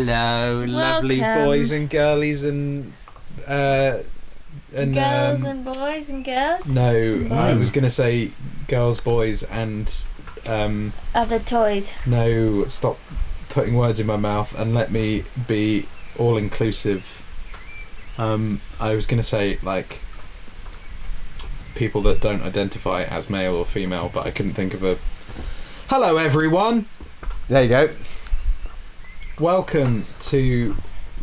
Hello, lovely boys and girlies and girls and boys and girls. No, boys. I was gonna say girls, boys, and other toys. No, stop putting words in my mouth and let me be all inclusive. I was gonna say like people that don't identify as male or female, but I couldn't think of a. Hello, everyone. There you go. Welcome to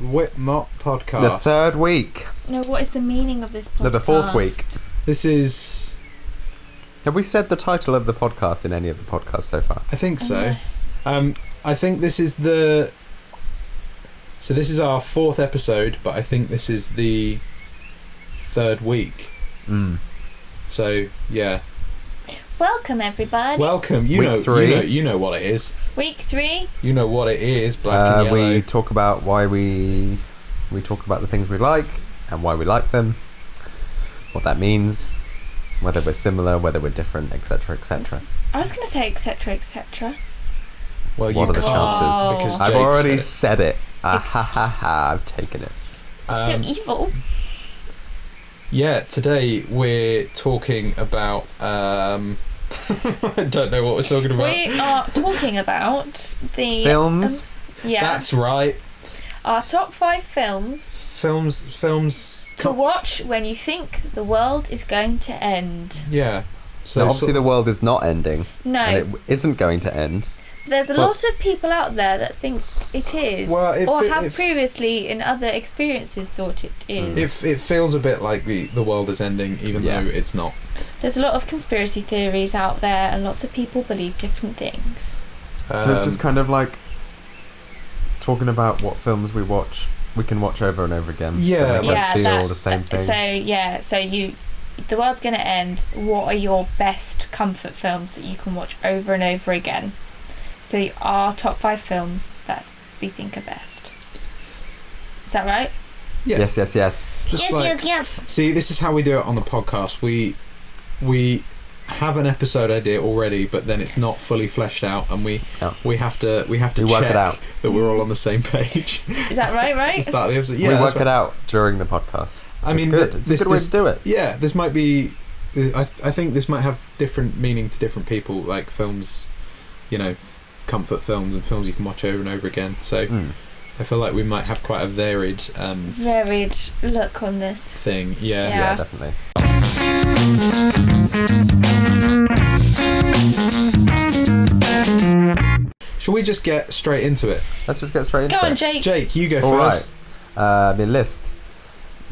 WITMOT podcast. The third week. No, what is the meaning of this podcast? No, the fourth week. This is. Have we said the title of the podcast in any of the podcasts so far? I think so. I think this is the. So this is our fourth episode, but I think this is the third week. So yeah. Welcome, everybody. Welcome. You know what it is. Week 3. You know what it is. Black and yellow. We talk about why we talk about the things we like and why we like them, what that means, whether we're similar, whether we're different, etc., etc. I was going to say etc., etc. Well, what are the chances? Because I've Jake already said it. I've taken it. So evil. Yeah, today we're talking about. I don't know what we're talking about. We are talking about the films. Yeah, that's right. Our top 5 films. Films to watch when you think the world is going to end. Yeah. So now, obviously, the world is not ending. No, and it isn't going to end. There's a lot of people out there that think it is, or have previously in other experiences thought it is. It feels a bit like the world is ending, even though it's not. There's a lot of conspiracy theories out there, and lots of people believe different things. So it's just kind of like talking about what films we can watch over and over again. Yeah, feel the same thing. The world's going to end. What are your best comfort films that you can watch over and over again? So our top 5 films that we think are best. Is that right? Yeah. Yes. Just yes. See, this is how we do it on the podcast. We have an episode idea already, but then it's not fully fleshed out, and we have to check work it out that we're all on the same page. Is that right? Start the episode. Yeah, we work it out during the podcast. I mean, it's a good way to do it. Yeah, this might be. I think this might have different meaning to different people. Like films, comfort films and films you can watch over and over again. So I feel like we might have quite a varied look on this thing. Yeah, definitely. Shall we just get straight into it? Let's just get straight into it. Go on, Jake. Jake, you go All first. Right. My list.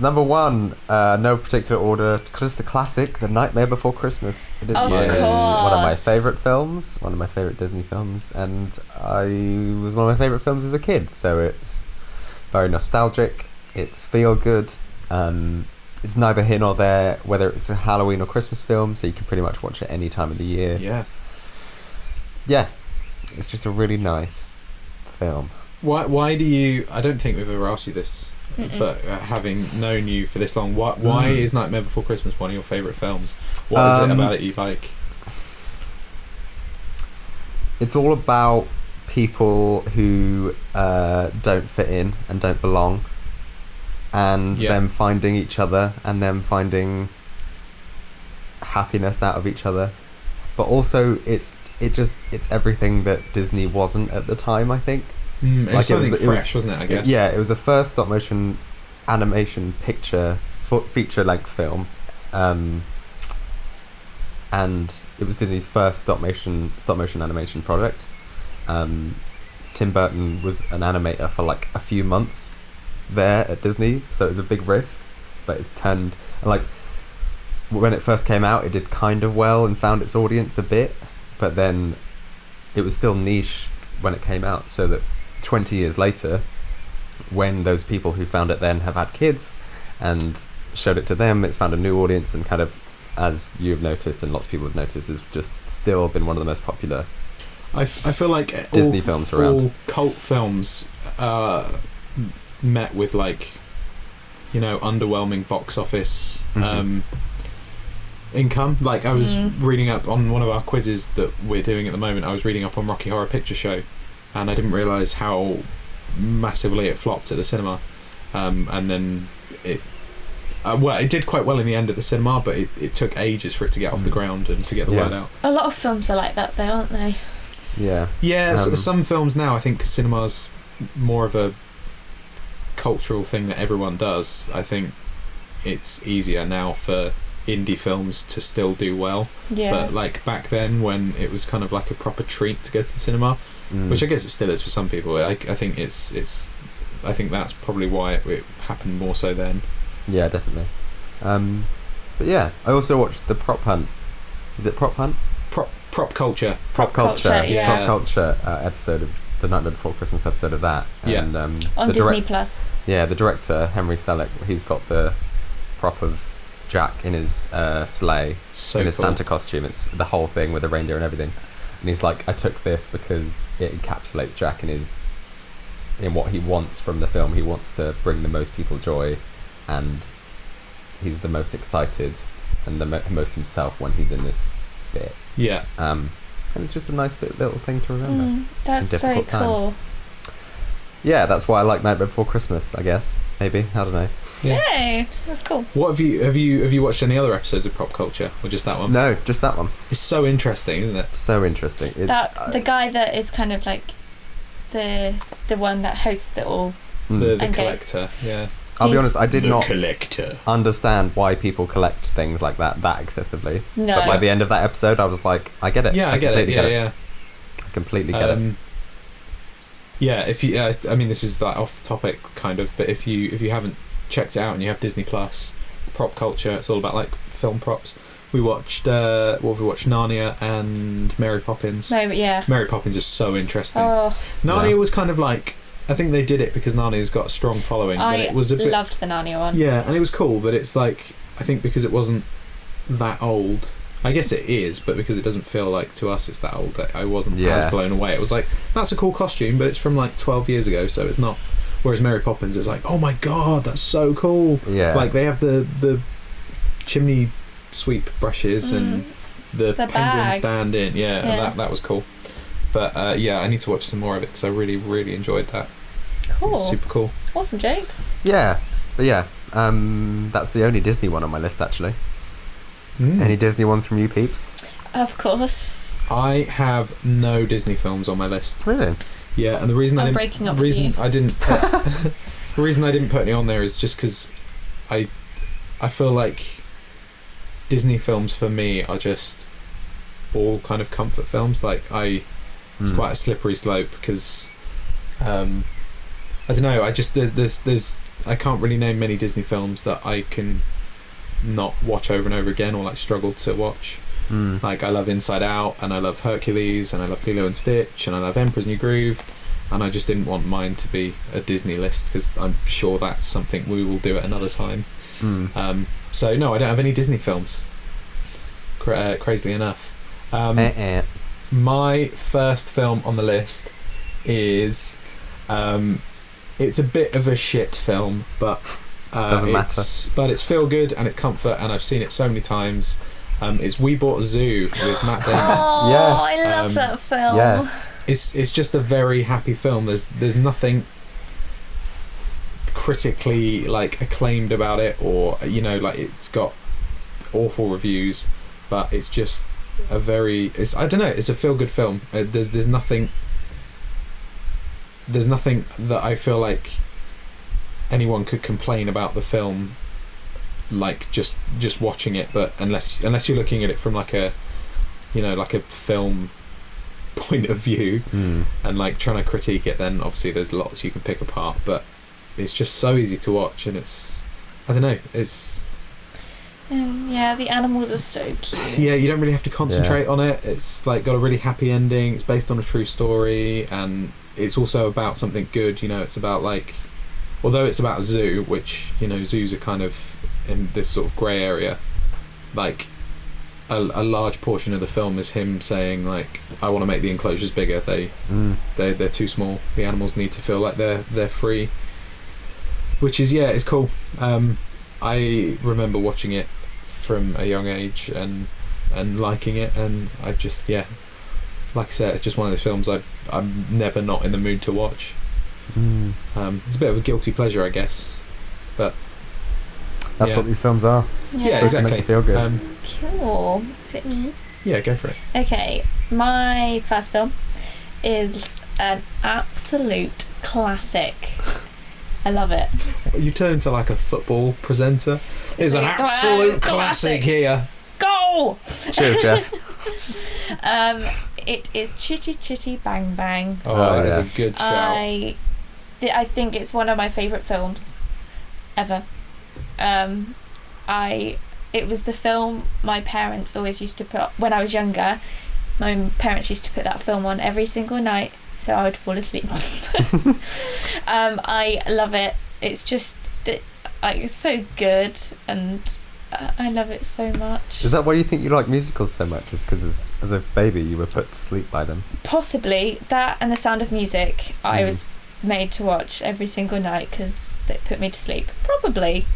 Number 1, no particular order, because it's the classic, The Nightmare Before Christmas. It is one of my favourite films, one of my favourite Disney films, and it was one of my favourite films as a kid, so it's very nostalgic, it's feel good, it's neither here nor there, whether it's a Halloween or Christmas film, so you can pretty much watch it any time of the year. Yeah, it's just a really nice film. Why do you... I don't think we've ever asked you this, but having known you for this long, why is Nightmare Before Christmas one of your favourite films? What is it about it you like? It's all about people who don't fit in and don't belong, and them finding each other and them finding happiness out of each other. But also it's everything that Disney wasn't at the time, I think. It was something fresh, wasn't it, I guess? It was the first stop motion animation feature length film, and it was Disney's first stop motion animation project. Tim Burton was an animator for like a few months there at Disney, so it was a big risk, but it's turned, like, when it first came out it did kind of well and found its audience a bit, but then it was still niche when it came out, so that 20 years later, when those people who found it then have had kids and showed it to them, it's found a new audience, and kind of, as you've noticed and lots of people have noticed, has just still been one of the most popular I feel like Disney films around. All cult films met with underwhelming box office income. Like I was reading up on one of our quizzes that we're doing at the moment, I was reading up on Rocky Horror Picture Show, and I didn't realise how massively. It flopped at the cinema, and then it. It did quite well in the end at the cinema, but it took ages for it to get off the ground and to get the word out. A lot of films are like that, though, aren't they? Yeah. Yeah, some films now, I think cinema's more of a cultural thing that everyone does. I think it's easier now for indie films to still do well. Yeah. But like back then, when it was kind of like a proper treat to go to the cinema, which I guess it still is for some people. I think it's. I think that's probably why it happened more so then. Yeah, definitely. But yeah, I also watched the Prop Hunt. Is it Prop Hunt? Prop culture. Prop culture. Yeah. Prop culture episode of the Nightmare Before Christmas episode of that. And, on Disney Plus. Yeah, the director Henry Selick. He's got the prop of Jack in his sleigh in his Santa costume. It's the whole thing with the reindeer and everything. And he's like, I took this because it encapsulates Jack in what he wants from the film. He wants to bring the most people joy, and he's the most excited and the most himself when he's in this bit. Yeah. And it's just a nice little thing to remember. That's in difficult so cool. times. Yeah, that's why I like Nightmare Before Christmas, I guess. Maybe, I don't know. Yeah. Yay, that's cool. What have you watched any other episodes of Prop Culture, or just that one? No, just that one. It's so interesting, isn't it? So interesting. It's The guy that is kind of like the one that hosts it all. The Okay. collector. Yeah. I'll be honest, I did not collector. understand why people collect things like that excessively. No. But by the end of that episode, I was like, I get it. Yeah, I get it. completely Yeah. I completely get it. Yeah, if you, I mean, this is like off topic kind of, but if you haven't checked it out and you have Disney Plus, Prop Culture, it's all about like film props. We watched what have we watched? Narnia and Mary Poppins. No, but yeah. Mary Poppins is so interesting. Oh, Narnia was kind of like, I think they did it because Narnia's got a strong following. But it was a bit, loved the Narnia one. yeah, and it was cool, but it's like, I think because it wasn't that old. I guess it is, but because it doesn't feel like to us it's that old, that I wasn't as blown away. It was like, that's a cool costume, but it's from like 12 years ago, so it's not. Whereas Mary Poppins is like, oh my god, that's so cool. Yeah. Like they have the chimney sweep brushes and the penguin bag. stand in. Yeah, and that was cool. But yeah, I need to watch some more of it because I really, really enjoyed that. Cool. It's super cool. Awesome, Jake. Yeah, but yeah, that's the only Disney one on my list actually. Any Disney ones from you peeps? Of course. I have no Disney films on my list. Really? Yeah, and the reason I'm breaking up with you. I didn't put, the reason I didn't put any on there is just because I feel like Disney films for me are just all kind of comfort films. Like it's quite a slippery slope because I don't know. I just there's I can't really name many Disney films that I can not watch over and over again or like struggle to watch. Like I love Inside Out and I love Hercules and I love Lilo and Stitch and I love Emperor's New Groove, and I just didn't want mine to be a Disney list because I'm sure that's something we will do at another time. So no, I don't have any Disney films, crazily enough. My first film on the list is it's a bit of a shit film, but doesn't matter. But it's feel good and it's comfort, and I've seen it so many times. It's We Bought a Zoo with Matt Damon. Oh, Yes. I love that film. Yes. It's just a very happy film. There's nothing critically like acclaimed about it, or like it's got awful reviews, but it's just a very I don't know, it's a feel good film. There's nothing that I feel like anyone could complain about the film, like just watching it, but unless you're looking at it from like a like a film point of view and like trying to critique it, then obviously there's lots you can pick apart, but it's just so easy to watch, and it's I don't know, it's yeah, the animals are so cute. yeah, you don't really have to concentrate on it. It's like got a really happy ending. It's based on a true story, and it's also about something good. It's about like, although it's about a zoo, which zoos are kind of in this sort of grey area, like a large portion of the film is him saying like, I want to make the enclosures bigger. They're too small. The animals need to feel like they're free, which is it's cool. I remember watching it from a young age and liking it, and I just like I said, it's just one of the films I'm never not in the mood to watch. It's a bit of a guilty pleasure, I guess. But That's what these films are. yeah, Supposed to exactly. make you feel good. Cool. Is it me? Yeah, go for it. Okay, my first film is an absolute classic. I love it. You turn into like a football presenter. It's an absolute classic here. Go! Cheers, Jeff. It is Chitty Chitty Bang Bang. Oh, yeah. it's a good shout. I think it's one of my favourite films ever. It was the film my parents always used to put when I was younger. My parents used to put that film on every single night, so I would fall asleep. I love it. It's just it's so good, and I love it so much. Is that why you think you like musicals so much? Is because as a baby you were put to sleep by them? Possibly that, and The Sound of Music. I was made to watch every single night because they put me to sleep. Probably.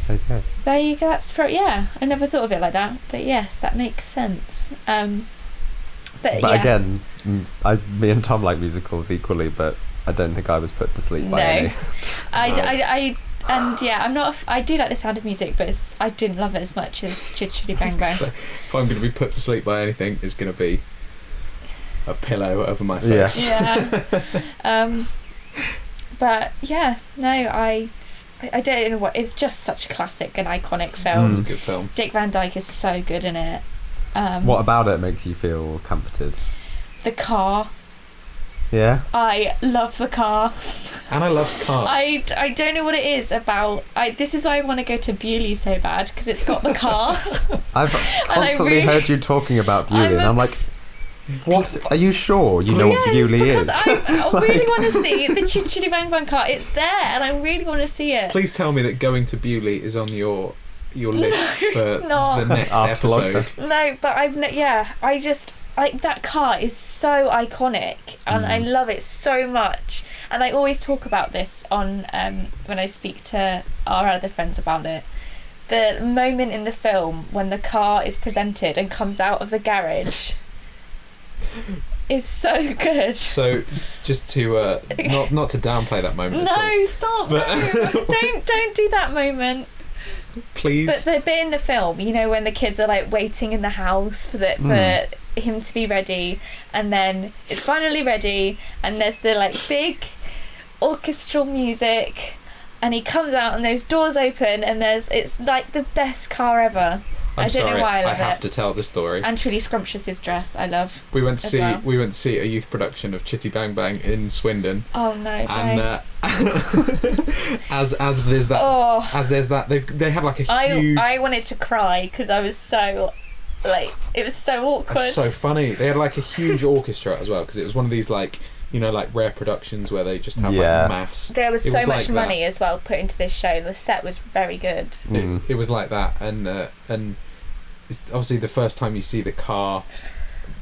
Okay. There you go. That's yeah. I never thought of it like that, but yes, that makes sense. But yeah. Again, me and Tom like musicals equally, but I don't think I was put to sleep by any. I'm not. I do like The Sound of Music, but I didn't love it as much as Chitty Chitty Bang Bang. So, if I'm going to be put to sleep by anything, it's going to be a pillow over my face. Yeah. But yeah, no, I don't know what. It's just such a classic and iconic film. It's a good film. Dick Van Dyke is so good in it. What about it makes you feel comforted? The car. Yeah. I love the car. Anna loves cars. I don't know what it is about. This is why I want to go to Bewley so bad, because it's got the car. I've constantly heard you talking about Bewley, and I'm like, what? Are you sure you know what Bewley is? I really want to see the Chitty Chitty Bang Bang car. It's there, and I really want to see it. Please tell me that going to Bewley is on your list for the next After episode. lockdown. No, but I just like that car is so iconic, and I love it so much. And I always talk about this on when I speak to our other friends about it. The moment in the film when the car is presented and comes out of the garage is so good. So, just to not to downplay that moment. at all, No, stop! No, don't do that moment. please. But the bit in the film, you know, when the kids are like waiting in the house for him to be ready, and then it's finally ready, and there's the like big orchestral music, and he comes out, and those doors open, and it's like the best car ever. I don't know why I love it. I have to tell the story. And Trudy Scrumptious' dress, I love. We went to as see well. we went to see a youth production of Chitty Bang Bang in Swindon. Oh no! Don't. And as there's that they have like a huge. I wanted to cry because I was so like it was so awkward. That's so funny. They had like a huge orchestra as well, because it was one of these like, you know, like rare productions where they just have like mass. There was It so was much like money as well put into this show. The set was very good. It was like that, and it's obviously the first time you see the car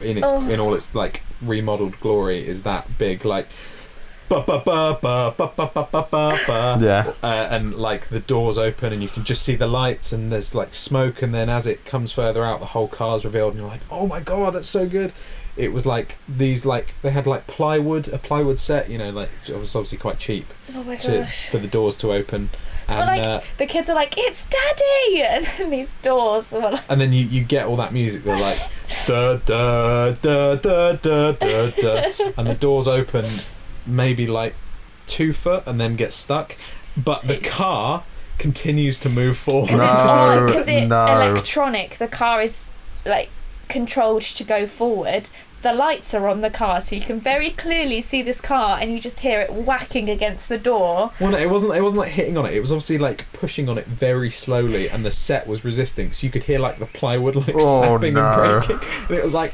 in all its like remodeled glory is that big like Yeah. And like the doors open and you can just see the lights and there's like smoke, and then as it comes further out the whole car's revealed and you're like, oh my god, that's so good. It was like these like they had like a plywood set, you know, like it was obviously quite cheap Oh my gosh. for the doors to open. And, like the kids are like, it's Daddy, and then these doors were like, and then you get all that music. They're like da da da da da da da, and the doors open maybe like 2 foot and then get stuck, but the car continues to move forward. because it's electronic. The car is like controlled to go forward. The lights are on the car, so you can very clearly see this car, and you just hear it whacking against the door. Well, no, it wasn't like hitting on it. It was obviously like pushing on it very slowly, and the set was resisting, so you could hear like the plywood like snapping and breaking. And it was like.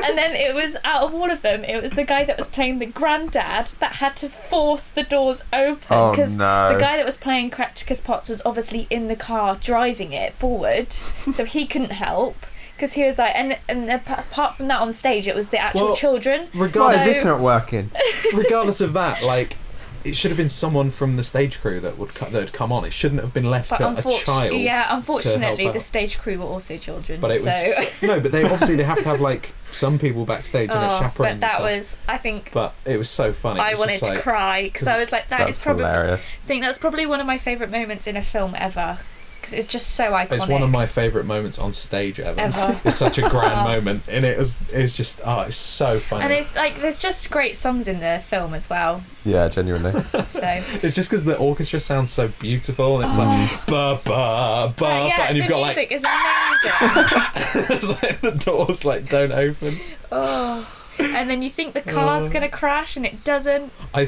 And then it was, out of all of them, it was the guy that was playing the granddad that had to force the doors open, because the guy that was playing Cracticus Potts was obviously in the car driving it forward, so he couldn't help. Because he was like, and apart from that on stage, it was the actual children. Why is this not working? Regardless of that, like, it should have been someone from the stage crew that had come on. It shouldn't have been left to a child. Yeah, unfortunately, to the stage crew were also children. But it was no. But they have to have like some people backstage and chaperones. But that was, I think. But it was so funny. I wanted to cry because I was like, that's probably. Hilarious. I think that's probably one of my favourite moments in a film ever. Because it's just so iconic. It's one of my favourite moments on stage ever. It's such a grand moment, and it's just it's so funny. And there's just great songs in the film as well. Yeah, genuinely. So it's just because the orchestra sounds so beautiful, and it's like ba ba ba, and you've got music is amazing. It's like the doors don't open. Oh. And then you think the car's gonna crash, and it doesn't. I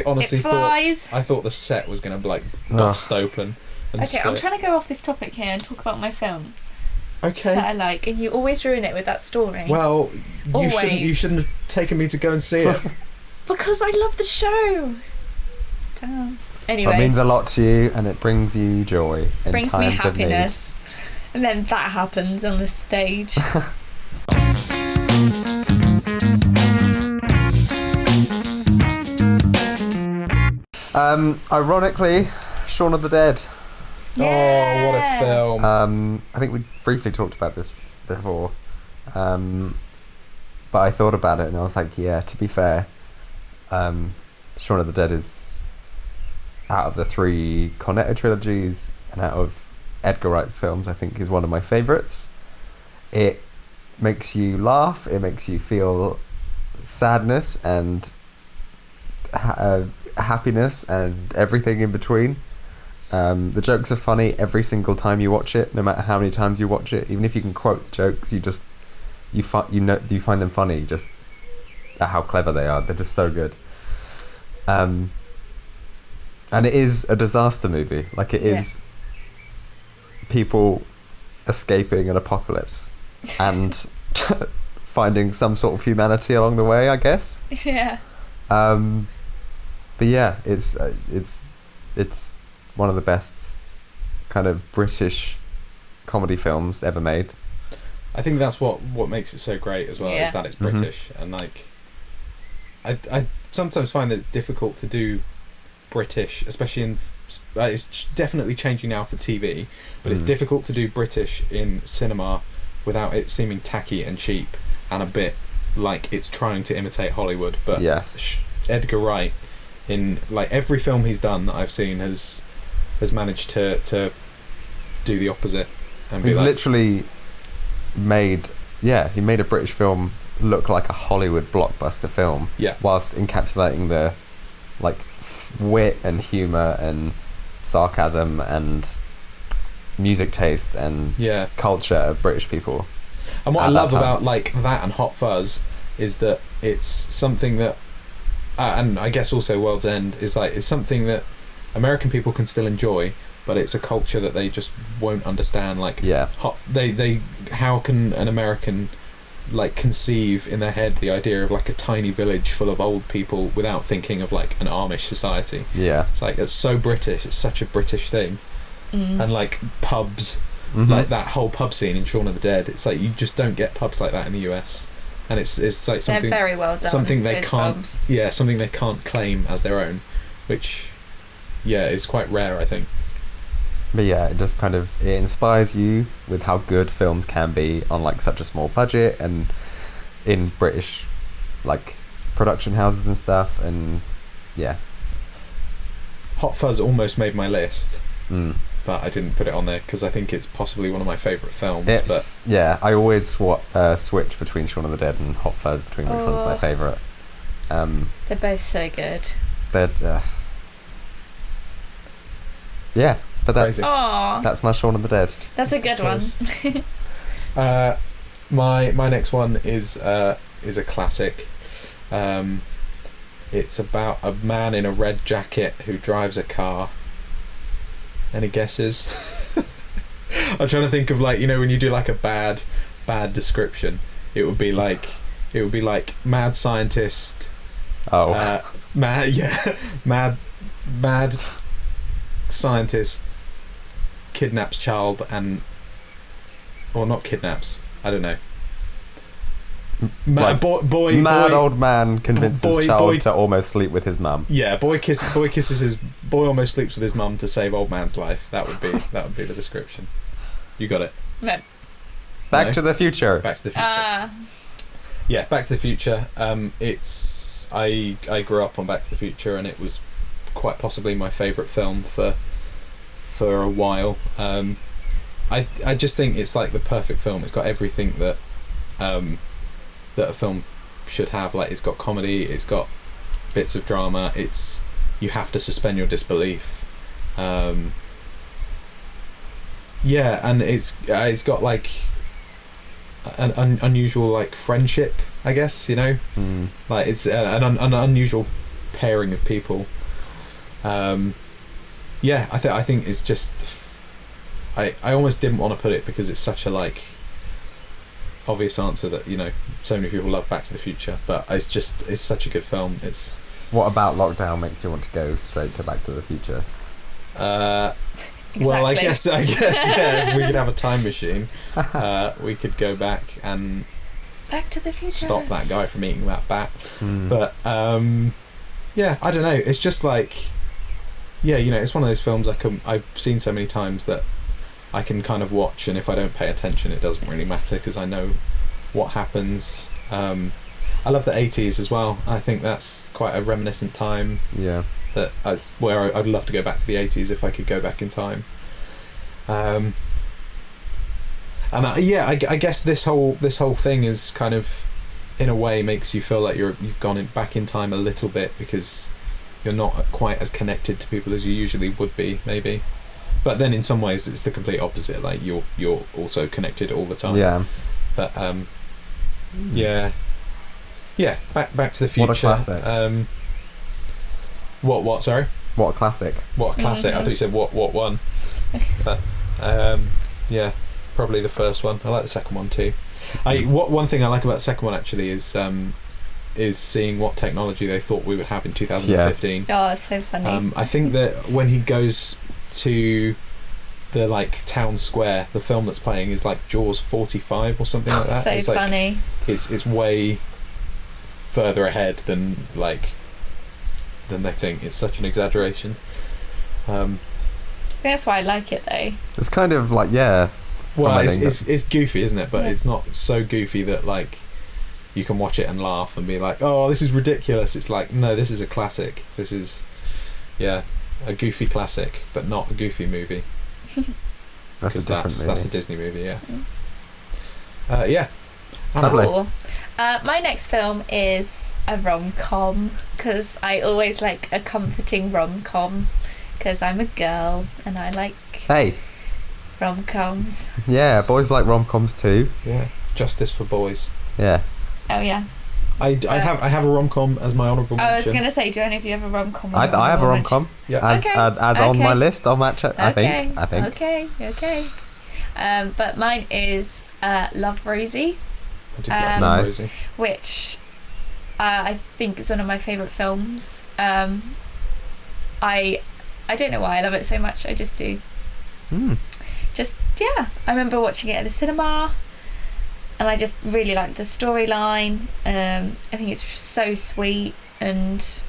honestly flies. thought the set was gonna bust open. Okay, split. I'm trying to go off this topic here and talk about my film Okay. that I like, and you always ruin it with that story. Well, you shouldn't have taken me to go and see it. Because I love the show. Damn. Anyway. It means a lot to you, and it brings you joy. Brings me happiness. And then that happens on the stage. Ironically, Shaun of the Dead. Yeah. Oh, what a film. I think we briefly talked about this before. But I thought about it and I was like, yeah, to be fair, Shaun of the Dead is, out of the 3 Cornetto trilogies and out of Edgar Wright's films, I think is one of my favourites. It makes you laugh, it makes you feel sadness and happiness and everything in between. The jokes are funny every single time you watch it, no matter how many times you watch it. Even if you can quote the jokes, you find them funny just at how clever they are. They're just so good. And it is a disaster movie. Like, it is people escaping an apocalypse and finding some sort of humanity along the way, I guess. Yeah. But yeah, it's one of the best kind of British comedy films ever made. I think that's what makes it so great as well, is that it's British. And I sometimes find that it's difficult to do British, especially in it's definitely changing now for TV, but it's difficult to do British in cinema without it seeming tacky and cheap and a bit like it's trying to imitate Hollywood. But yes, Edgar Wright, in every film he's done that I've seen, has managed to do the opposite. And he's literally made a British film look like a Hollywood blockbuster film, whilst encapsulating the wit and humour and sarcasm and music taste and culture of British people. And what I love about that and Hot Fuzz is that it's something that and I guess also World's End is it's something that American people can still enjoy, but it's a culture that they just won't understand. How can an American conceive in their head the idea of a tiny village full of old people without thinking of an Amish society? It's so British. It's such a British thing. And pubs, that whole pub scene in Shaun of the Dead, it's you just don't get pubs like that in the US. And it's something, they're very well done. Something they can't pubs. Something they can't claim as their own, which is quite rare, I think. But yeah, it just it inspires you with how good films can be on such a small budget and in British production houses and stuff. And Hot Fuzz almost made my list, but I didn't put it on there because I think it's possibly one of my favourite films. I always switch between Shaun of the Dead and Hot Fuzz between which one's my favourite. They're both so good. But that's my Shaun of the Dead. That's a good one. My next one is a classic. It's about a man in a red jacket who drives a car. Any guesses? I'm trying to think of when you do a bad description, it would be mad scientist. Mad scientist kidnaps child or not kidnaps. I don't know. Like, boy, old man convinces child to almost sleep with his mum. Yeah, boy almost sleeps with his mum to save old man's life. That would be the description. You got it. No. Back to the Future. Back to the Future. Yeah, Back to the Future. I grew up on Back to the Future, and it was quite possibly my favourite film for a while. I just think it's like the perfect film. It's got everything that that a film should have. Like, it's got comedy, it's got bits of drama. You have to suspend your disbelief. Yeah, and it's got like an unusual like friendship, I guess, you know. Like, it's an unusual pairing of people. Yeah, I think it's just, I almost didn't want to put it because it's such a like obvious answer that, you know, so many people love Back to the Future, but it's such a good film. What about lockdown makes you want to go straight to Back to the Future? Exactly. Well, I guess yeah, if we could have a time machine, we could go back and Back to the Future. Stop that guy from eating that bat. But yeah, I don't know. It's just like, yeah, you know, it's one of those films I've seen so many times that I can kind of watch, and if I don't pay attention, it doesn't really matter because I know what happens. I love the 80s as well. I think that's quite a reminiscent time. Yeah. Where I'd love to go back to the 80s if I could go back in time. And I guess this whole thing is kind of, in a way, makes you feel like you've gone back in time a little bit because you're not quite as connected to people as you usually would be, maybe. But then in some ways it's the complete opposite. Like, you're also connected all the time. Yeah. But yeah. Back to the Future. What a classic. What? Sorry. What a classic. What a classic. I thought you said what one. But yeah, probably the first one. I like the second one too. One thing I like about the second one actually is seeing what technology they thought we would have in 2015. Oh, it's so funny. I think that when he goes to the like town square, the film that's playing is like Jaws 45 or something like that. So it's like, funny. It's way further ahead than they think. It's such an exaggeration. That's why I like it though. It's kind of like, yeah. Well, it's goofy, isn't it? But it's not so goofy that like you can watch it and laugh and be like, oh, this is ridiculous. It's like, no, this is a classic. This is, yeah, a goofy classic, but not a goofy movie. That's a different movie. That's a Disney movie, yeah. Yeah. Lovely. Cool. My next film is a rom-com because I always like a comforting rom-com because I'm a girl and I like rom-coms. Yeah, boys like rom-coms too. Yeah. Justice for Boys. Yeah. Oh yeah. I have a rom-com as my honourable mention. I was going to say, do any of you have a rom-com? I have a rom-com. Yeah. As on my list on that chat, I think. Okay. But mine is Love, Rosie. I did like Nice. Rosie. Which I think is one of my favourite films. I don't know why I love it so much. I just do. Just, yeah. I remember watching it at the cinema and I just really liked the storyline. I think it's so sweet and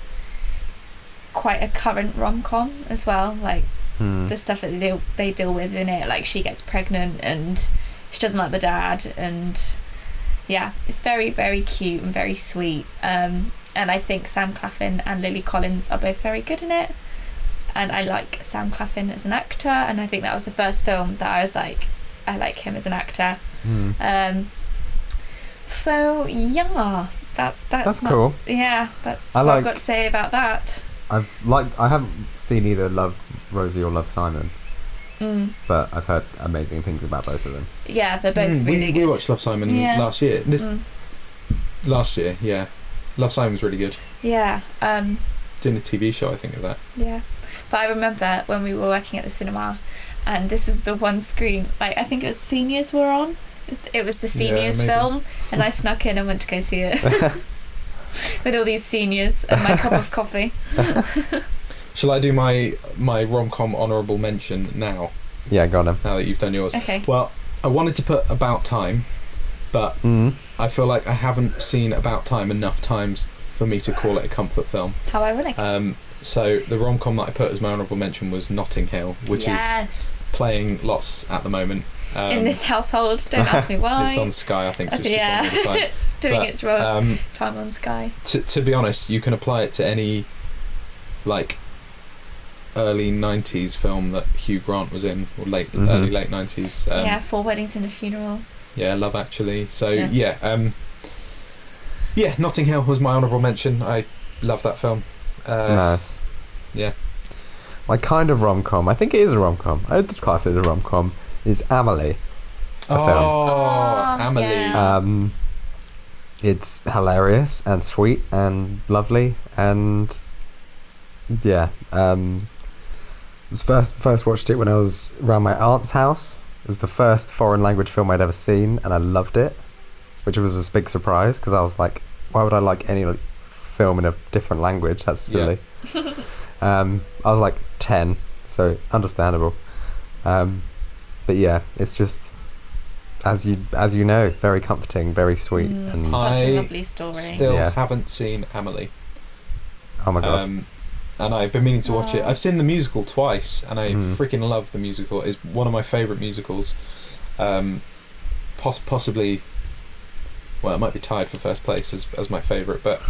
quite a current rom-com as well. Like the stuff that they deal with in it. Like, she gets pregnant and she doesn't like the dad, and yeah, it's very, very cute and very sweet. And I think Sam Claflin and Lily Collins are both very good in it. And I like Sam Claflin as an actor, and I think that was the first film that I was like, I like him as an actor. So yeah, that's cool. Yeah, that's what I've got to say about that. I haven't seen either Love, Rosie or Love, Simon. But I've heard amazing things about both of them. Yeah, they're both really good. We watched Love, Simon last year. Last year, yeah. Love, Simon was really good. Yeah. Doing a TV show, I think, of that. Yeah. But I remember when we were working at the cinema, and this was the one screen, like, I think it was Seniors were on. It was the Seniors film, and I snuck in and went to go see it. With all these seniors and my cup of coffee. Shall I do my rom-com honourable mention now? Yeah, go on then. Now that you've done yours. Okay. Well, I wanted to put About Time, but I feel like I haven't seen About Time enough times for me to call it a comfort film. How ironic. So the rom-com that I put as my honourable mention was Notting Hill, which is playing lots at the be in this household. Don't ask me why. It's on Sky, I think. So it's yeah, just on all the time. it's doing its time on Sky. To be honest, you can apply it to any like early 90s film that Hugh Grant was in, or early late 90s. 4 Weddings and a Funeral. Yeah, Love Actually. So Notting Hill was my honourable mention. I love that film. Nice. Yeah. My kind of rom-com, I think it is a rom-com, I would class it as a rom-com, is Amelie. Amelie. Yeah. It's hilarious and sweet and lovely, and first watched it when I was around my aunt's house. It was the first foreign language film I'd ever seen, and I loved it, which was a big surprise because I was like, why would I like any film in a different language? That's silly. I was like 10, so understandable. But yeah, it's just as you know, very comforting, very sweet, and such a lovely story. Still haven't seen Amelie. Oh my god. And I've been meaning to watch it. I've seen the musical twice, and I freaking love the musical. It's one of my favourite musicals. Possibly, well, it might be tied for first place as my favourite, but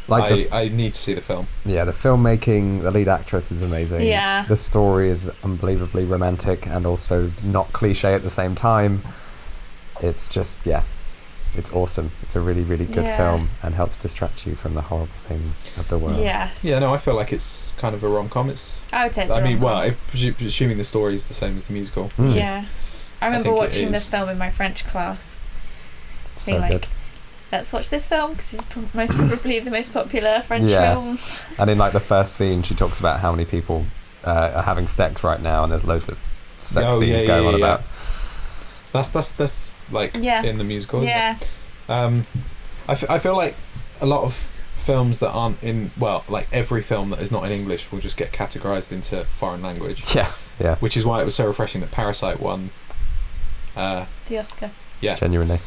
I need to see the film. Yeah, the filmmaking, the lead actress is amazing. Yeah. The story is unbelievably romantic and also not cliche at the same time. It's just, it's awesome. It's a really, really good film and helps distract you from the horrible things of the world. Yes. Yeah, no, I feel like it's kind of a rom-com. I would say it's a rom-com. Well, assuming the story is the same as the musical. Yeah. I remember watching this film in my French class. So good. Let's watch this film because it's most probably the most popular French film. And in like the first scene, she talks about how many people are having sex right now, and there's loads of sex scenes going on about. That's like in the musical. Isn't it? I feel like a lot of films that aren't in like every film that is not in English will just get categorized into foreign language. Yeah. Which is why it was so refreshing that Parasite won the Oscar. Yeah. Genuinely.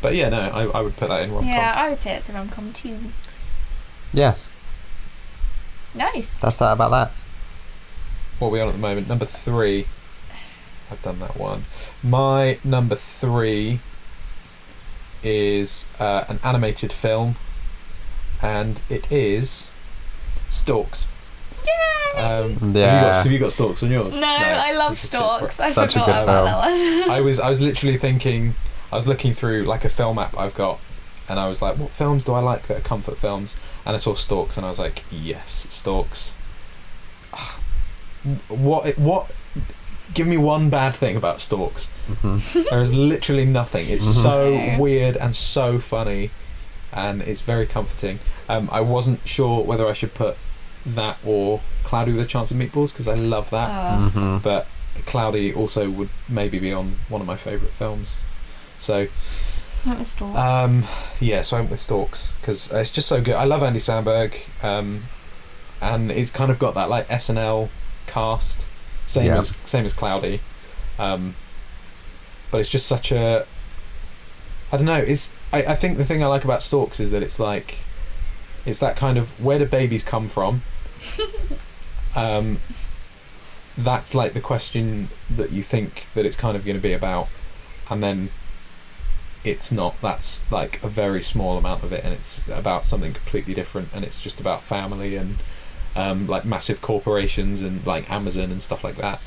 But yeah, no, I would put that in rom-com. Yeah, I would say it's a rom-com too. Yeah. Nice. That's that about that. What are we on at the moment? Number 3. I've done that one. My number 3 is an animated film, and it is Storks. Yay! Have you got Storks on yours? No, I love Storks. I Such a forgot good about that one. I was literally thinking, I was looking through like a film app I've got, and I was like, what films do I like that are comfort films? And I saw Storks, and I was like, yes, Storks. What? Give me one bad thing about Storks. There is literally nothing. It's so weird and so funny, and it's very comforting. I wasn't sure whether I should put that or Cloudy with a Chance of Meatballs because I love that. But Cloudy also would maybe be on one of my favourite films. So I went with Storks. So I went with Storks because it's just so good. I love Andy Samberg, and it's kind of got that like SNL cast. Same as Cloudy, but it's just such a. I don't know. I think the thing I like about Storks is that it's that kind of where do babies come from. That's like the question that you think that it's kind of going to be about, and then it's not. That's like a very small amount of it, and it's about something completely different, and it's just about family and. Like massive corporations and like Amazon and stuff like that.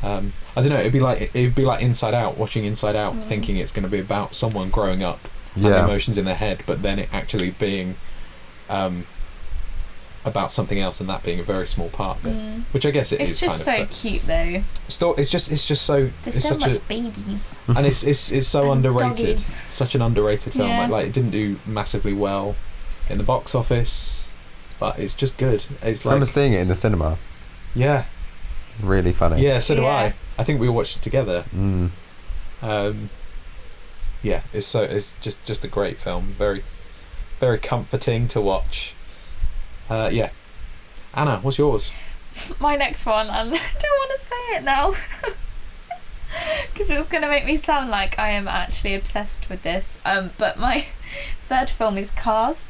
I don't know. It'd be like Inside Out. Watching Inside Out, thinking it's going to be about someone growing up and the emotions in their head, but then it actually being about something else, and that being a very small part of it. Which I guess it is. It's just so cute though. It's just so. There's so much babies. And it's so underrated. Doggies. Such an underrated film. Yeah. Like it didn't do massively well in the box office. But it's just good. It's I remember seeing it in the cinema. Yeah. Really funny. Yeah, so do I. I think we watched it together. It's just a great film. Very, very comforting to watch. Anna, what's yours? My next one, and I don't want to say it now. Because it's going to make me sound like I am actually obsessed with this. But my third film is Cars.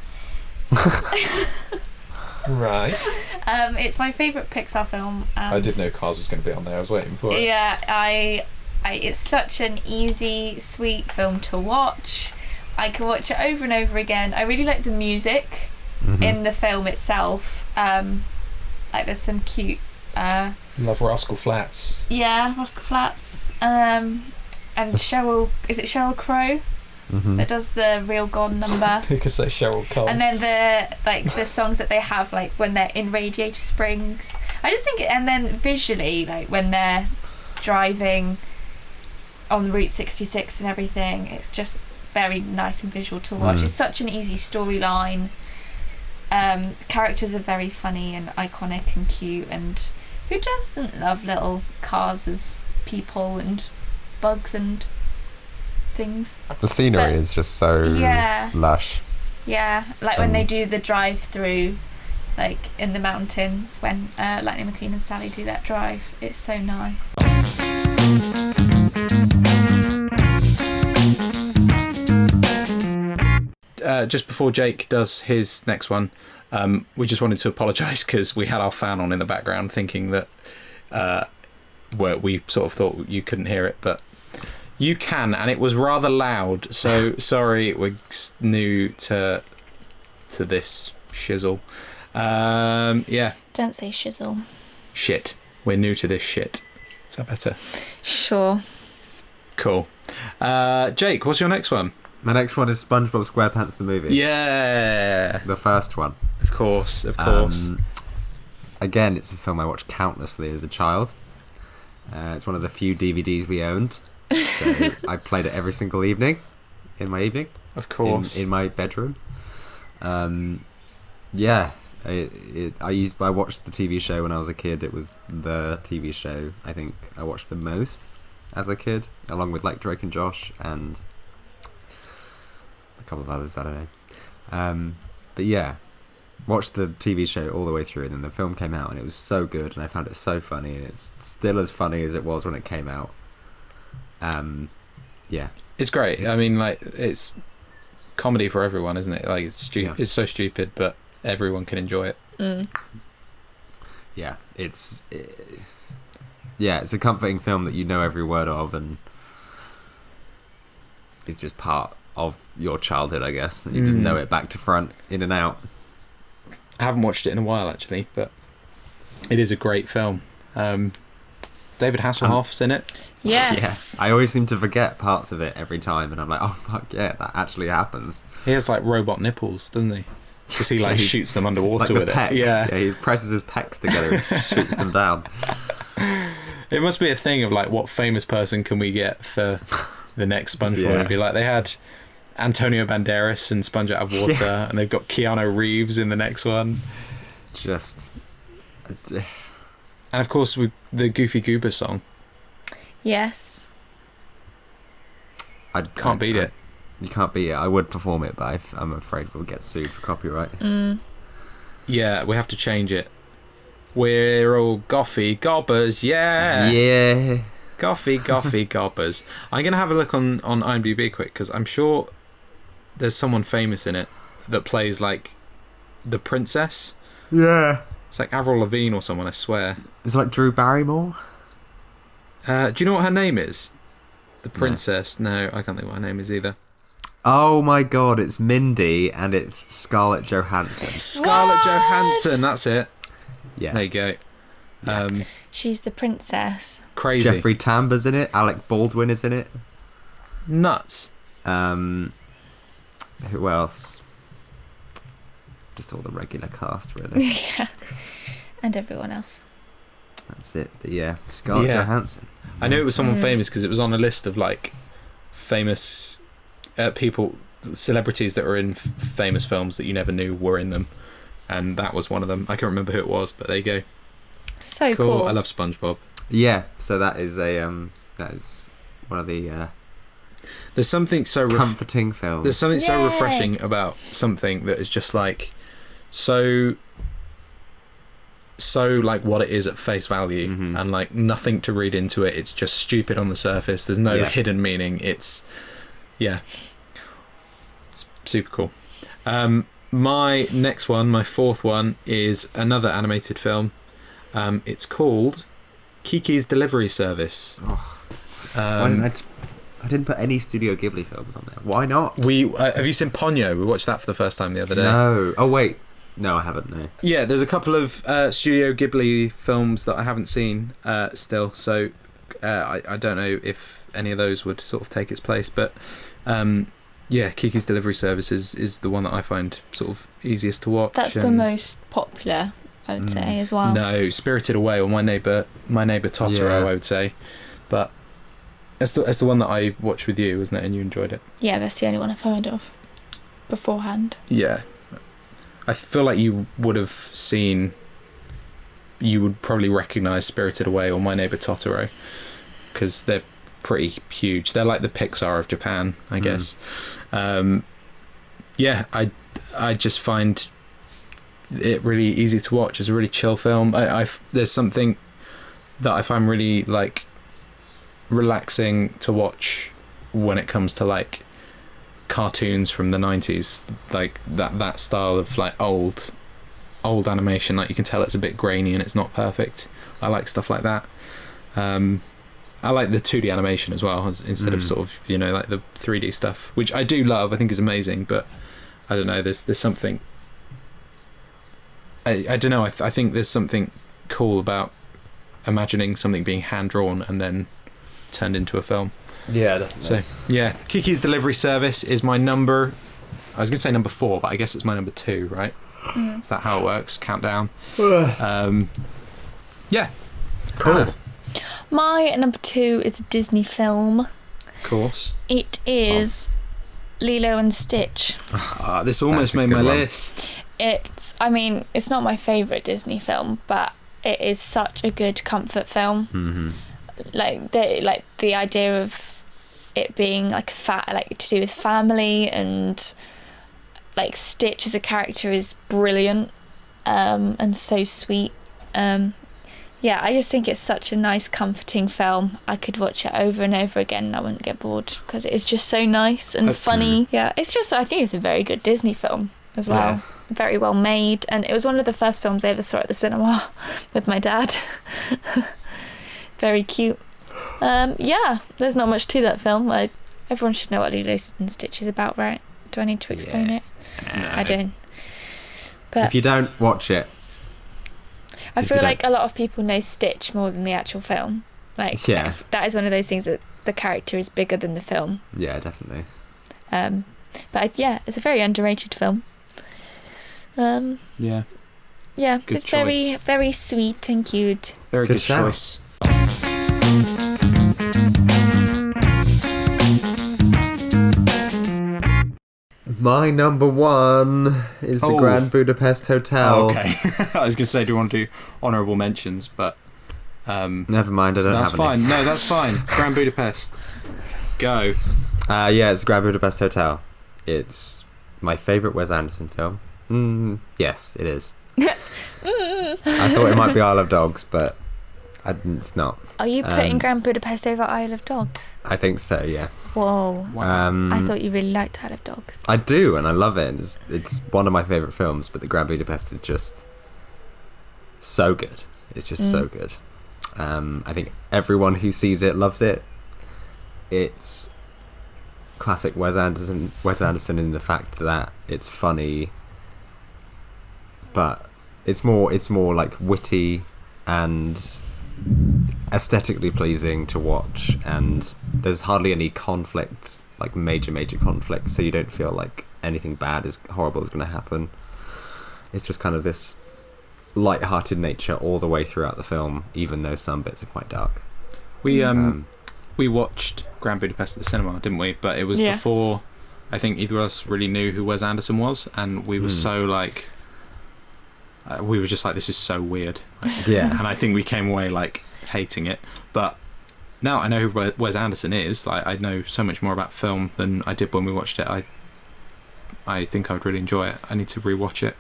Right. It's my favourite Pixar film. And I did know Cars was going to be on there. I was waiting for it. Yeah, it's such an easy, sweet film to watch. I can watch it over and over again. I really like the music in the film itself. Like there's some cute... Love Rascal Flatts. Yeah, Rascal Flatts. And Cheryl... Is it Cheryl Crow? That does the Real Gone number. You could say Cheryl Cole. And then the songs that they have, like when they're in Radiator Springs. I just think, and then visually, like when they're driving on Route 66 and everything, it's just very nice and visual to watch. It's such an easy storyline. Characters are very funny and iconic and cute, and who doesn't love little cars as people and bugs and things? The scenery is just so lush. Yeah, like when they do the drive through, like in the mountains, when Lightning McQueen and Sally do that drive, it's so nice. Just before Jake does his next one, we just wanted to apologise because we had our fan on in the background, thinking that we sort of thought you couldn't hear it, but you can, and it was rather loud. So sorry, we're new to this shizzle. Yeah. Don't say shizzle. Shit. We're new to this shit. Is that better? Sure. Cool. Jake, what's your next one? My next one is SpongeBob SquarePants the movie. Yeah. The first one. Of course. Again, it's a film I watched countlessly as a child. It's one of the few DVDs we owned. So I played it every single evening. In my evening. Of course. In my bedroom. Yeah. I watched the TV show when I was a kid. It was the TV show I think I watched the most as a kid, along with like Drake and Josh and a couple of others, I don't know. But yeah, watched the TV show all the way through, and then the film came out and it was so good, and I found it so funny, and it's still as funny as it was when it came out. Yeah, it's great. I mean, like, it's comedy for everyone, isn't it? Like, it's It's so stupid, but everyone can enjoy it. Yeah, it's a comforting film that you know every word of, and it's just part of your childhood, I guess. And you just know it back to front, in and out. I haven't watched it in a while, actually, but it is a great film. David Hasselhoff's in it. Yes. Yeah, I always seem to forget parts of it every time, and I'm like, oh fuck yeah, that actually happens. He has like robot nipples, doesn't he? Because he like shoots them underwater like with pecs. it. Yeah, he presses his pecs together and shoots them down. It must be a thing of like, what famous person can we get for the next SpongeBob movie? Like, they had Antonio Banderas in Sponge Out of Water, and they've got Keanu Reeves in the next one. And of course, with the Goofy Goober song. Yes. I can't beat it. You can't beat it. I would perform it, but I'm afraid we'll get sued for copyright. Yeah, we have to change it. We're all Goffy Gobbers, yeah. Yeah. Goffy Gobbers. I'm going to have a look on IMDb quick, because I'm sure there's someone famous in it that plays like the princess. Yeah. It's like Avril Lavigne or someone, I swear. It's like Drew Barrymore. Do you know what her name is? The princess? No, I can't think what her name is either. Oh my god, it's Mindy and it's Scarlett Johansson. Scarlett Johansson, that's it. Yeah. There you go. She's the princess. Crazy. Jeffrey Tambor's in it. Alec Baldwin is in it. Nuts. Who else? Just all the regular cast, really. Yeah. And everyone else. That's it. But yeah, Scarlett Johansson. I knew it was someone famous because it was on a list of like famous people, celebrities that were in famous films that you never knew were in them, and that was one of them. I can't remember who it was, but there you go. So cool. I love SpongeBob. Yeah, so that is one of the there's something so comforting films. There's something so refreshing about something that is just like so so like what it is at face value, and like nothing to read into it. It's just stupid on the surface. There's no hidden meaning. It's super cool. My next one, my fourth one, is another animated film. It's called Kiki's Delivery Service. I didn't put any Studio Ghibli films on there. Why not? We have you seen Ponyo? We watched that for the first time the other day. No. Oh wait. No, I haven't. No. Yeah, there's a couple of Studio Ghibli films that I haven't seen still, so I don't know if any of those would sort of take its place, but Kiki's Delivery Service is the one that I find sort of easiest to watch. That's the most popular, I would say, as well. No, Spirited Away or My Neighbour Totoro, I would say, but it's the one that I watched with you, wasn't it? And you enjoyed it. Yeah, that's the only one I've heard of beforehand. Yeah. I feel like you would probably recognise Spirited Away or My Neighbour Totoro, because they're pretty huge. They're like the Pixar of Japan, I guess. I just find it really easy to watch. It's a really chill film. There's something that I find really like relaxing to watch when it comes to like cartoons from the 90s, like that style of like old animation. Like you can tell it's a bit grainy and it's not perfect. I like stuff like that. I like the 2D animation as well, instead of sort of, like the 3D stuff, which I do love. I think is amazing, but I don't know, there's something I don't know, I think there's something cool about imagining something being hand drawn and then turned into a film. Yeah, definitely. So, yeah, Kiki's Delivery Service is my number... I was going to say number 4, but I guess it's my number 2, right? Is that how it works? Countdown. Yeah. Cool. My number 2 is a Disney film. Of course. It is Lilo and Stitch. This almost made my list. It's not my favourite Disney film, but it is such a good comfort film. Mm-hmm. Like the idea of it being like to do with family, and like Stitch as a character is brilliant, and so sweet. I just think it's such a nice, comforting film. I could watch it over and over again and I wouldn't get bored, because it's just so nice and funny. Yeah, I think it's a very good Disney film as well. Yeah. Very well made, and it was one of the first films I ever saw at the cinema with my dad. Very cute. There's not much to that film. Everyone should know what Lilo and Stitch is about, right? Do I need to explain it? No. I don't. But if you don't watch it, I feel like a lot of people know Stitch more than the actual film. That is one of those things that the character is bigger than the film. Yeah, definitely. It's a very underrated film. Good It's choice. very, very sweet and cute. Very good shout. choice. My number 1 is the Grand Budapest Hotel. Oh, okay. I was going to say, do you want to do honourable mentions, but... Never mind, I don't have any. That's fine. No, that's fine. Grand Budapest. Go. It's the Grand Budapest Hotel. It's my favourite Wes Anderson film. Yes, it is. I thought it might be Isle of Dogs, but it's not. Are you putting Grand Budapest over Isle of Dogs? I think so, yeah. Whoa. Wow. I thought you really liked Isle of Dogs. I do, and I love it. It's one of my favourite films, but the Grand Budapest is just so good. It's just so good. I think everyone who sees it loves it. It's classic Wes Anderson in the fact that it's funny, but it's more like witty and aesthetically pleasing to watch, and there's hardly any conflict, like major conflict, so you don't feel like anything horrible is going to happen. It's just kind of this light-hearted nature all the way throughout the film, even though some bits are quite dark. We watched Grand Budapest at the cinema, didn't we? But it was before I think either of us really knew who Wes Anderson was, and we were so like we were just like, this is so weird. Yeah. And I think we came away like hating it. But now I know who Wes Anderson is. Like, I know so much more about film than I did when we watched it. I think I would really enjoy it. I need to rewatch it.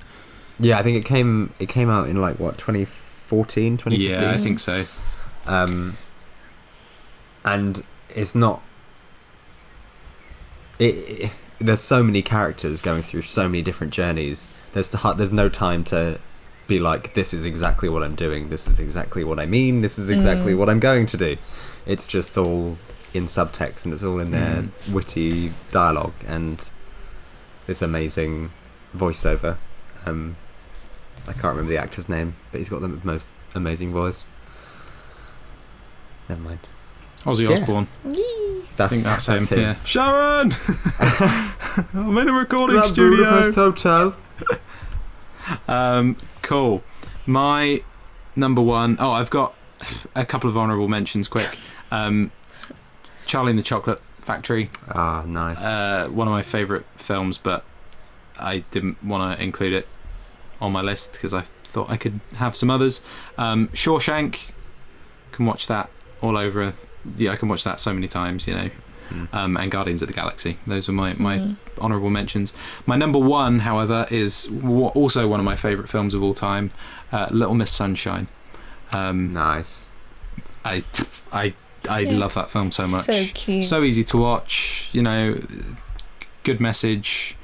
Yeah, I think it came out in like what 2015. 2014, 2015. Yeah, I think so. And it's not. There's so many characters going through so many different journeys. There's no time to be like, this is exactly what I'm doing. This is exactly what I mean. This is exactly what I'm going to do. It's just all in subtext, and it's all in their witty dialogue and this amazing voiceover. I can't remember the actor's name, but he's got the most amazing voice. Never mind. Ozzy Yeah. Osbourne. That's, I think that's him. him. Yeah. Sharon! I'm in a recording Grand studio. Budapest Hotel. Cool. My number one. Oh, I've got a couple of honourable mentions. Quick. Charlie and the Chocolate Factory. Ah, nice. One of my favourite films, but I didn't want to include it on my list because I thought I could have some others. Shawshank. Can watch that all over. Yeah, I can watch that so many times. You know. And Guardians of the Galaxy. Those were my honourable mentions. My number one, however, is also one of my favourite films of all time, Little Miss Sunshine. Nice. I love that film so much. So cute. So easy to watch. You know, good message.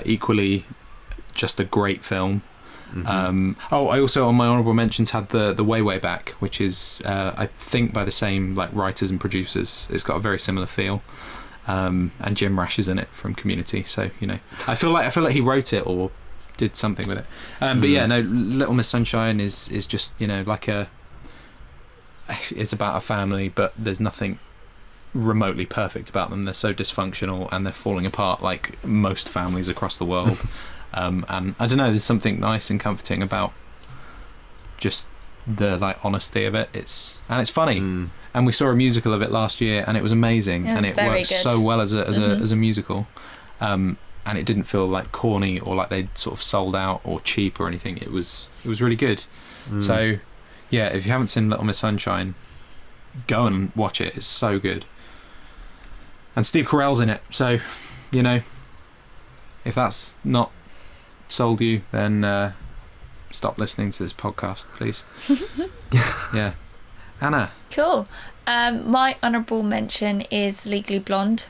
Equally, just a great film. I also on my honourable mentions had the Way Back, which is I think by the same like writers and producers. It's got a very similar feel, and Jim Rash is in it from Community. So you know, I feel like he wrote it or did something with it. But yeah, no, Little Miss Sunshine is just, you know, like it's about a family, but there's nothing remotely perfect about them. They're so dysfunctional and they're falling apart like most families across the world. And I don't know, there's something nice and comforting about just the like honesty of it. It's funny, and we saw a musical of it last year, and it was amazing, and it worked so well as a musical, and it didn't feel like corny or like they'd sort of sold out or cheap or anything. It was really good. So yeah, if you haven't seen Little Miss Sunshine, go and watch it. It's so good, and Steve Carell's in it, so you know, if that's not sold you, then stop listening to this podcast, please. Yeah. Anna. Cool. My honourable mention is Legally Blonde.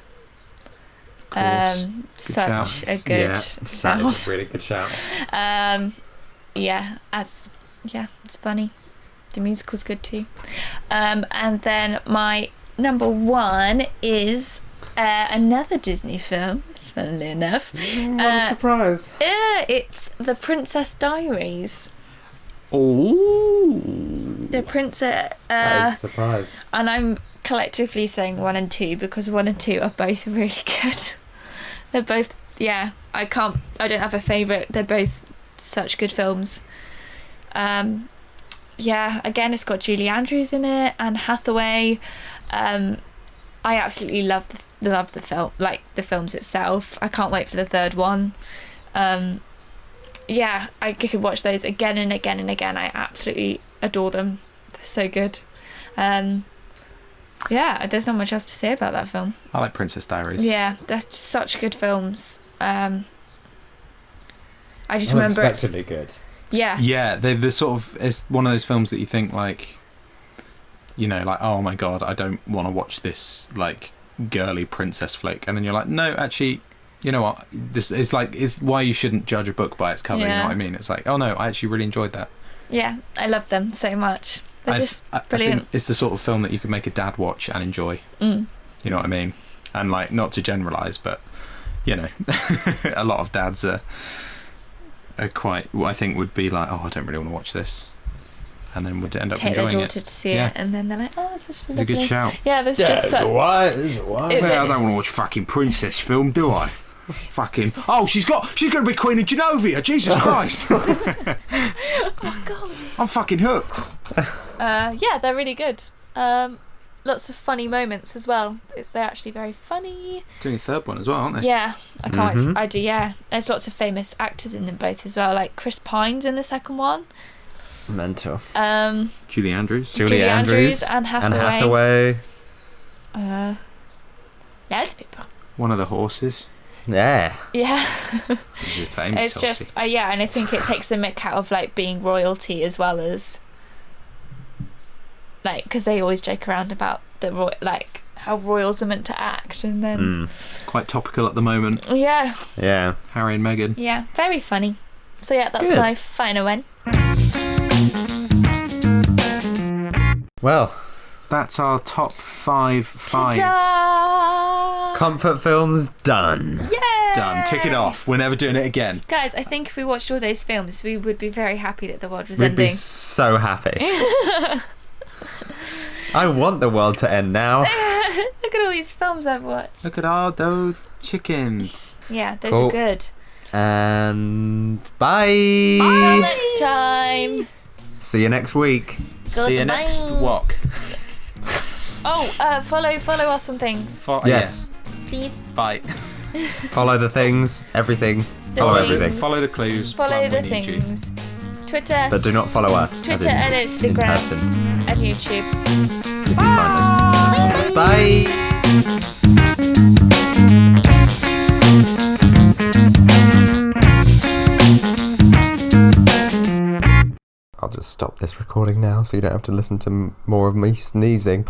Such shout. a good that is a really good shout. It's funny. The musical's good too. And then my number one is another Disney film, funnily enough. What a surprise. It's The Princess Diaries. Oh. The Princess... that is a surprise. and I'm collectively saying 1 and 2 because 1 and 2 are both really good. They're both... Yeah, I don't have a favourite. They're both such good films. Yeah, again, it's got Julie Andrews in it, Anne Hathaway. I absolutely love the film, like the films itself. I can't wait for the third one. Yeah, I could watch those again and again and again. I absolutely adore them. They're so good. Yeah, there's not much else to say about that film. I like Princess Diaries. Yeah, they're such good films. I just remember it's Unexpectedly good. Yeah, they're sort of, it's one of those films that you think like, you know, like, oh my god, I don't want to watch this like girly princess flick, and then you're like, no, actually, you know what, this is like, it's why you shouldn't judge a book by its cover. You know what I mean? It's like, oh no, I actually really enjoyed that. Yeah, I love them so much. They're just brilliant. I think it's the sort of film that you could make a dad watch and enjoy. You know what I mean? And like, not to generalise, but you know, a lot of dads are quite, I think, would be like, oh, I don't really want to watch this, and then would end up take their enjoying daughter it. to see it, and then they're like, oh, it's actually It's a good shout. Yeah, there's just such... Why? Well, I don't want to watch fucking princess film, do I? Fucking, oh, she's going to be Queen of Genovia, Jesus Christ. Oh god. I'm fucking hooked. Yeah, they're really good. Lots of funny moments as well. They're actually very funny. Doing a third one as well, aren't they? Yeah, I can't wait I do, yeah. There's lots of famous actors in them both as well, like Chris Pine's in the second one. Mental. Julie Andrews. Julie Andrews. Anne Hathaway. Hathaway. Loads of people. One of the horses. Yeah. Yeah. He's a famous It's just, yeah, and I think it takes the mick out of like being royalty as well as like, because they always joke around about like how royals are meant to act, and then Quite topical at the moment. yeah, Harry and Meghan. yeah, very funny. So yeah, that's Good. my final one. Well, That's our top 5 fives. Ta-da! comfort films done. Yay! Done. Tick it off. We're never doing it again. Guys, I think if we watched all those films, we would be very happy that the world was We'd be ending. so happy. I want the world to end now. Look at all these films I've watched. Look at all those chickens. Yeah, those Cool. are good. And bye. Till next time. See you next week. See you Goodbye. next walk. Oh, follow us on things, Yes. please. Bye. Follow the things, everything. The Follow things. everything. Follow the clues. Follow Plan the we need you. things. Twitter, But do not follow us. as Twitter in, and in Instagram. person, and YouTube. if you find us. Bye. I'll just stop this recording now so you don't have to listen to more of me sneezing.